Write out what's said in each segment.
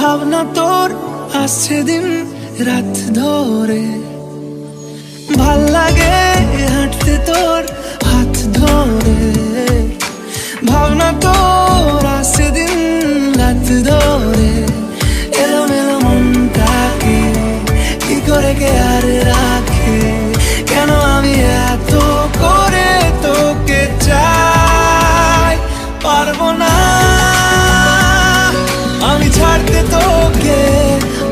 ভাবনা তোর আসছে দিন রাত ধরে, ভাল লাগে হাঁটতে তোর হাত ধরে। ভাবনা তোর আসছে দিন রাত ধরে, এলোমেলো মনটাকে কি করে কে আর রাখে? কেন আমি এত করে তোকে চাই, পারবো না আমি ছাড়তে তোকে,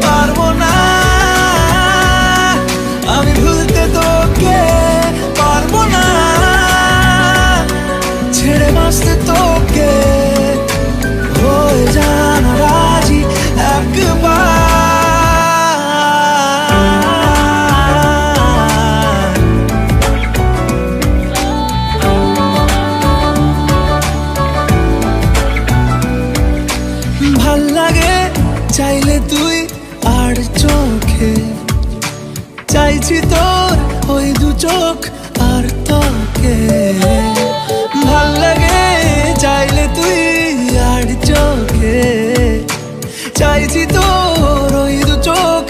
পারবো না আমি ভুলতে তোকে, পারবো না ছেড়ে বাঁচতে তোকে। হয়ে জানা রাজি একবার, ভাল লাগে চাইলে তুই আর চোখে, চাইছি তোর ওই দু চোখ আর তোকে। ভাল লাগে চাইলে তুই আর চোখে, চাইছি তোর ওই দু চোখ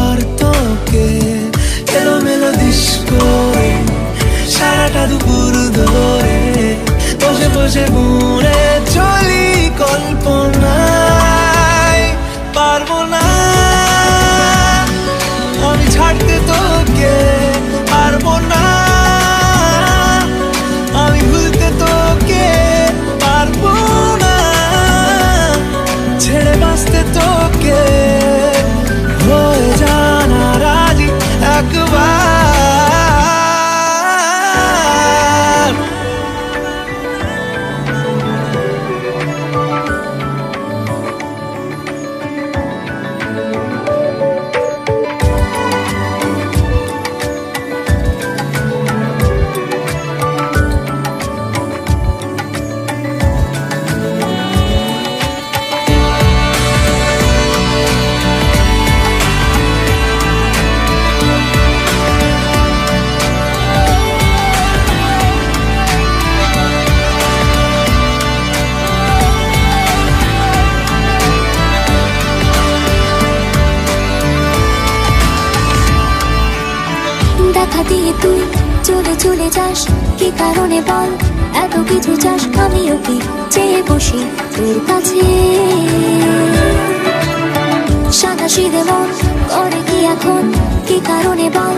আর তোকে। এলোমেলো দিস করে সারাটা দুপুর ধরে, বসে বসে বুনে চলি কল্পনায়, পারবো না আমি ছাড়তে তোকে, পারবো না আমি ভুলতে তোকে, পারবো না ছেড়ে বাঁচতে তোকে। হয়ে জানা রাজি একবার, দেখা দিয়ে তুই চলে চলে যাস, কি কারণে বল এত কিছু চাস? আমিও কি চেয়ে বসি তোর কাছে, সাদা সিধে মন করে কি এখন? কি কারণে বল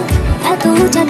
এত উঁচা